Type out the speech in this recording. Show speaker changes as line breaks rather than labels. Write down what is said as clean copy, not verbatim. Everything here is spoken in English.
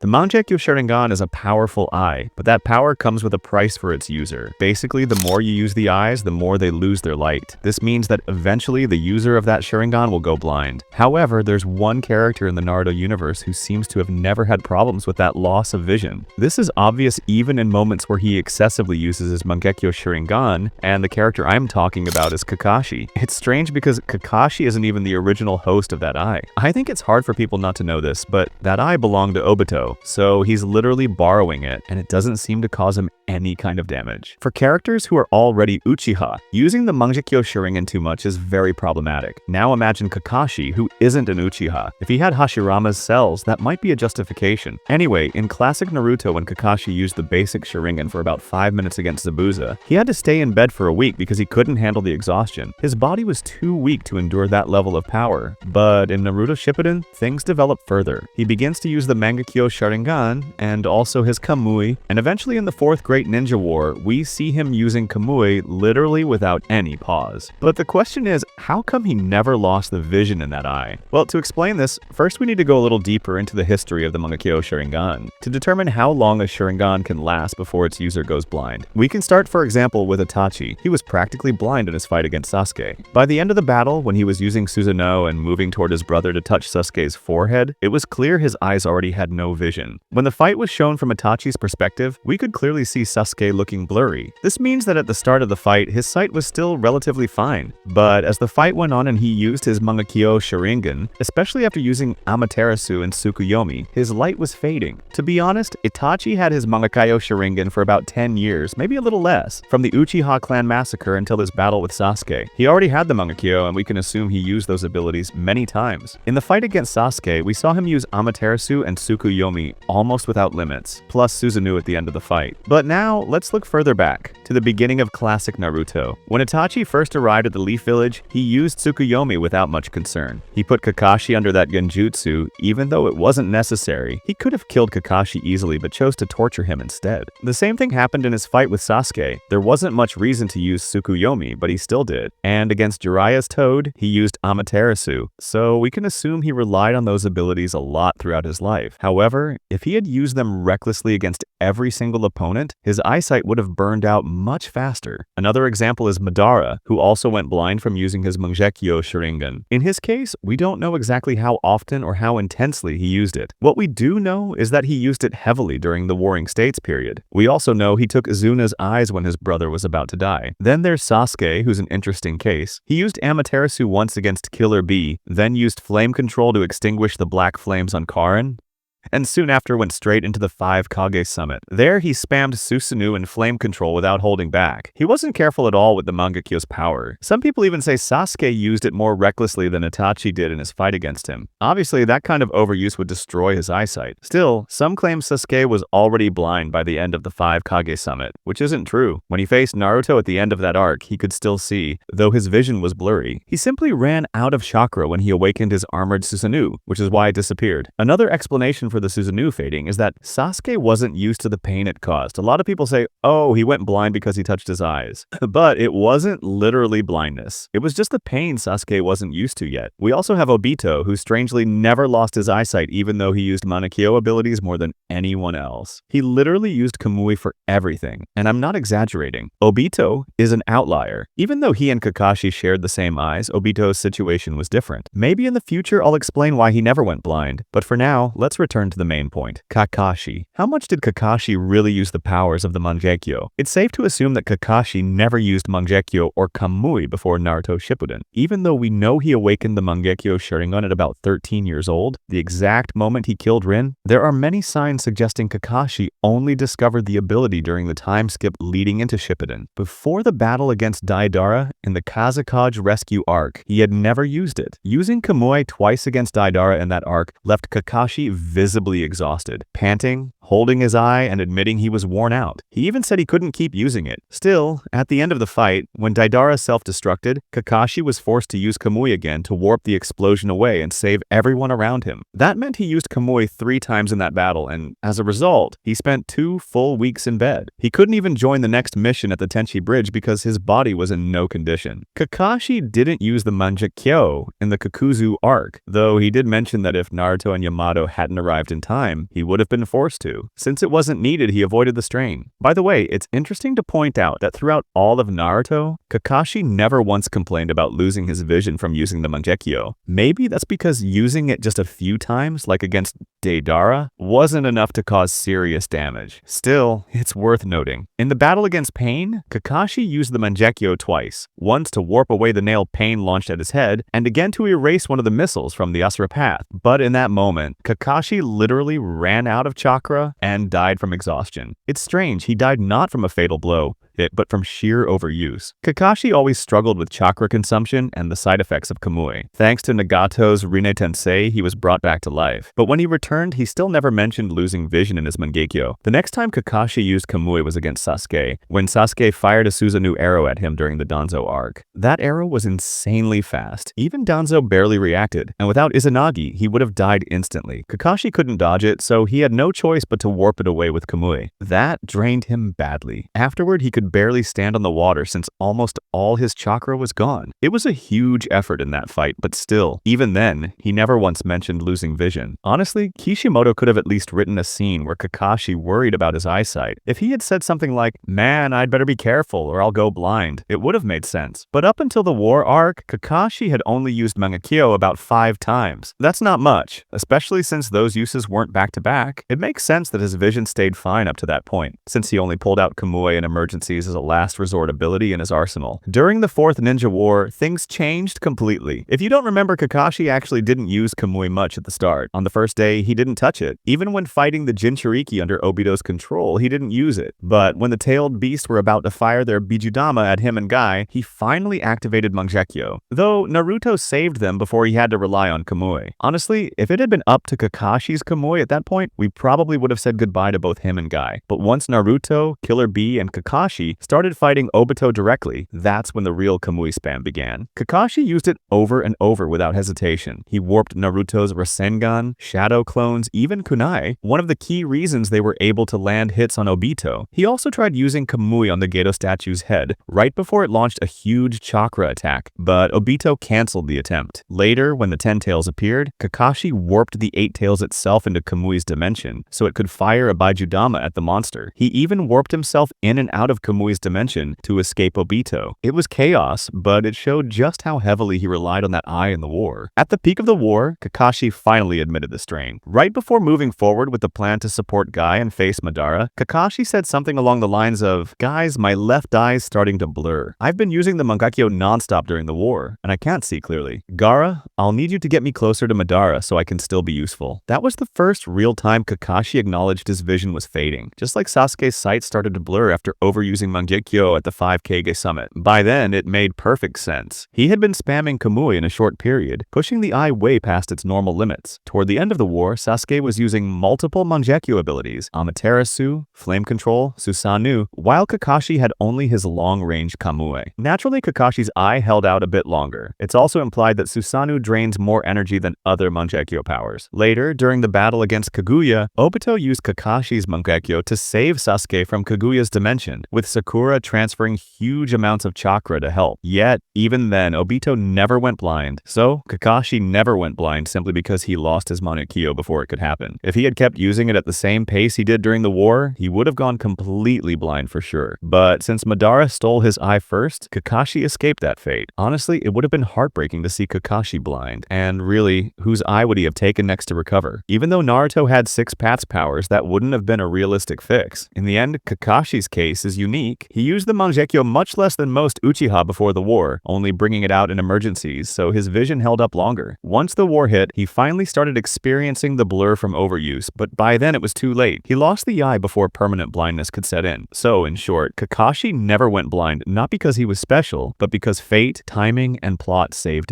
The Mangekyo Sharingan is a powerful eye, but that power comes with a price for its user. Basically, the more you use the eyes, the more they lose their light. This means that eventually the user of that Sharingan will go blind. However, there's one character in the Naruto universe who seems to have never had problems with that loss of vision. This is obvious even in moments where he excessively uses his Mangekyo Sharingan, and the character I'm talking about is Kakashi. It's strange because Kakashi isn't even the original host of that eye. I think it's hard for people not to know this, but that eye belonged to Obito, so he's literally borrowing it, and it doesn't seem to cause him any kind of damage. For characters who are already Uchiha, using the Mangekyo Sharingan too much is very problematic. Now imagine Kakashi, who isn't an Uchiha. If he had Hashirama's cells, that might be a justification. Anyway, in classic Naruto, when Kakashi used the basic Sharingan for about 5 minutes against Zabuza, he had to stay in bed for a week because he couldn't handle the exhaustion. His body was too weak to endure that level of power. But in Naruto Shippuden, things develop further. He begins to use the Mangekyo Sharingan and also his Kamui, and eventually in the Fourth Great Ninja War, we see him using Kamui literally without any pause. But the question is, how come he never lost the vision in that eye? Well, to explain this, first we need to go a little deeper into the history of the Mangekyo Sharingan to determine how long a Sharingan can last before its user goes blind. We can start, for example, with Itachi. He was practically blind in his fight against Sasuke. By the end of the battle, when he was using Susanoo and moving toward his brother to touch Sasuke's forehead, it was clear his eyes already had no vision. When the fight was shown from Itachi's perspective, we could clearly see Sasuke looking blurry. This means that at the start of the fight, his sight was still relatively fine. But as the fight went on and he used his Mangekyo Sharingan, especially after using Amaterasu and Tsukuyomi, his light was fading. To be honest, Itachi had his Mangekyo Sharingan for about 10 years, maybe a little less, from the Uchiha clan massacre until his battle with Sasuke. He already had the Mangekyo, and we can assume he used those abilities many times. In the fight against Sasuke, we saw him use Amaterasu and Tsukuyomi almost without limits, plus Susanoo at the end of the fight. But now, let's look further back, to the beginning of classic Naruto. When Itachi first arrived at the Leaf Village, he used Tsukuyomi without much concern. He put Kakashi under that genjutsu, even though it wasn't necessary. He could have killed Kakashi easily, but chose to torture him instead. The same thing happened in his fight with Sasuke. There wasn't much reason to use Tsukuyomi, but he still did. And against Jiraiya's Toad, he used Amaterasu, so we can assume he relied on those abilities a lot throughout his life. However, if he had used them recklessly against every single opponent, his eyesight would have burned out much faster. Another example is Madara, who also went blind from using his Mangekyo Sharingan. In his case, we don't know exactly how often or how intensely he used it. What we do know is that he used it heavily during the Warring States period. We also know he took Izuna's eyes when his brother was about to die. Then there's Sasuke, who's an interesting case. He used Amaterasu once against Killer Bee, then used Flame Control to extinguish the black flames on Karin, and soon after went straight into the 5 Kage Summit. There he spammed Susanoo and Flame Control without holding back. He wasn't careful at all with the Mangekyo's power. Some people even say Sasuke used it more recklessly than Itachi did in his fight against him. Obviously, that kind of overuse would destroy his eyesight. Still, some claim Sasuke was already blind by the end of the 5 Kage Summit, which isn't true. When he faced Naruto at the end of that arc, he could still see, though his vision was blurry. He simply ran out of chakra when he awakened his armored Susanoo, which is why it disappeared. Another explanation for the Susanoo fading is that Sasuke wasn't used to the pain it caused. A lot of people say, oh, he went blind because he touched his eyes. But it wasn't literally blindness. It was just the pain Sasuke wasn't used to yet. We also have Obito, who strangely never lost his eyesight even though he used Mangekyo abilities more than anyone else. He literally used Kamui for everything, and I'm not exaggerating. Obito is an outlier. Even though he and Kakashi shared the same eyes, Obito's situation was different. Maybe in the future I'll explain why he never went blind, but for now, let's return to the main point. Kakashi. How much did Kakashi really use the powers of the Mangekyo? It's safe to assume that Kakashi never used Mangekyo or Kamui before Naruto Shippuden. Even though we know he awakened the Mangekyo Sharingan at about 13 years old, the exact moment he killed Rin, there are many signs suggesting Kakashi only discovered the ability during the time skip leading into Shippuden. Before the battle against Deidara in the Kazekage rescue arc, he had never used it. Using Kamui twice against Deidara in that arc left Kakashi visibly exhausted, panting, holding his eye and admitting he was worn out. He even said he couldn't keep using it. Still, at the end of the fight, when Deidara self-destructed, Kakashi was forced to use Kamui again to warp the explosion away and save everyone around him. That meant he used Kamui 3 times in that battle, and as a result, he spent 2 full weeks in bed. He couldn't even join the next mission at the Tenchi Bridge because his body was in no condition. Kakashi didn't use the Mangekyou in the Kakuzu arc, though he did mention that if Naruto and Yamato hadn't arrived in time, he would have been forced to. Since it wasn't needed, he avoided the strain. By the way, it's interesting to point out that throughout all of Naruto, Kakashi never once complained about losing his vision from using the Mangekyou. Maybe that's because using it just a few times, like against Deidara, wasn't enough to cause serious damage. Still, it's worth noting. In the battle against Pain, Kakashi used the Mangekyou twice, once to warp away the nail Pain launched at his head, and again to erase one of the missiles from the Asura Path. But in that moment, Kakashi literally ran out of chakra and died from exhaustion. It's strange, he died not from a fatal blow, but from sheer overuse. Kakashi always struggled with chakra consumption and the side effects of Kamui. Thanks to Nagato's Rinne Tensei, he was brought back to life. But when he returned, he still never mentioned losing vision in his Mangekyou. The next time Kakashi used Kamui was against Sasuke, when Sasuke fired a Susanoo arrow at him during the Danzo arc. That arrow was insanely fast. Even Danzo barely reacted, and without Izanagi, he would have died instantly. Kakashi couldn't dodge it, so he had no choice but to warp it away with Kamui. That drained him badly. Afterward, he could barely stand on the water since almost all his chakra was gone. It was a huge effort in that fight, but still, even then, he never once mentioned losing vision. Honestly, Kishimoto could have at least written a scene where Kakashi worried about his eyesight. If he had said something like, "Man, I'd better be careful or I'll go blind," it would have made sense. But up until the war arc, Kakashi had only used Mangekyou about 5 times. That's not much, especially since those uses weren't back to back. It makes sense that his vision stayed fine up to that point, since he only pulled out Kamui in emergencies as a last resort ability in his arsenal. During the 4th Ninja War, things changed completely. If you don't remember, Kakashi actually didn't use Kamui much at the start. On the first day, he didn't touch it. Even when fighting the Jinchuriki under Obito's control, he didn't use it. But when the tailed beasts were about to fire their Bijudama at him and Guy, he finally activated Mangekyou. Though Naruto saved them before he had to rely on Kamui. Honestly, if it had been up to Kakashi's Kamui at that point, we probably would have said goodbye to both him and Guy. But once Naruto, Killer Bee, and Kakashi started fighting Obito directly, that's when the real Kamui spam began. Kakashi used it over and over without hesitation. He warped Naruto's Rasengan, Shadow Clones, even Kunai, one of the key reasons they were able to land hits on Obito. He also tried using Kamui on the Geto statue's head, right before it launched a huge chakra attack, but Obito canceled the attempt. Later, when the 10 Tails appeared, Kakashi warped the 8 Tails itself into Kamui's dimension, so it could fire a Bijudama at the monster. He even warped himself in and out of Kamui's dimension to escape Obito. It was chaos, but it showed just how heavily he relied on that eye in the war. At the peak of the war, Kakashi finally admitted the strain. Right before moving forward with the plan to support Guy and face Madara, Kakashi said something along the lines of, "Guys, my left eye's starting to blur. I've been using the Mangekyou nonstop during the war, and I can't see clearly. Gaara, I'll need you to get me closer to Madara so I can still be useful." That was the first real time Kakashi acknowledged his vision was fading, just like Sasuke's sight started to blur after overusing Mangekyou at the 5Kage summit. By then, it made perfect sense. He had been spamming Kamui in a short period, pushing the eye way past its normal limits. Toward the end of the war, Sasuke was using multiple Mangekyou abilities, Amaterasu, Flame Control, Susanoo, while Kakashi had only his long-range Kamui. Naturally, Kakashi's eye held out a bit longer. It's also implied that Susanoo drains more energy than other Mangekyou powers. Later, during the battle against Kaguya, Obito used Kakashi's Mangekyou to save Sasuke from Kaguya's dimension, with Sakura transferring huge amounts of chakra to help. Yet, even then, Obito never went blind. So, Kakashi never went blind simply because he lost his Mangekyou before it could happen. If he had kept using it at the same pace he did during the war, he would have gone completely blind for sure. But since Madara stole his eye first, Kakashi escaped that fate. Honestly, it would have been heartbreaking to see Kakashi blind. And really, whose eye would he have taken next to recover? Even though Naruto had 6 Paths powers, that wouldn't have been a realistic fix. In the end, Kakashi's case is unique. He used the Mangekyou much less than most Uchiha before the war, only bringing it out in emergencies, so his vision held up longer. Once the war hit, he finally started experiencing the blur from overuse, but by then it was too late. He lost the eye before permanent blindness could set in. So, in short, Kakashi never went blind, not because he was special, but because fate, timing, and plot saved him.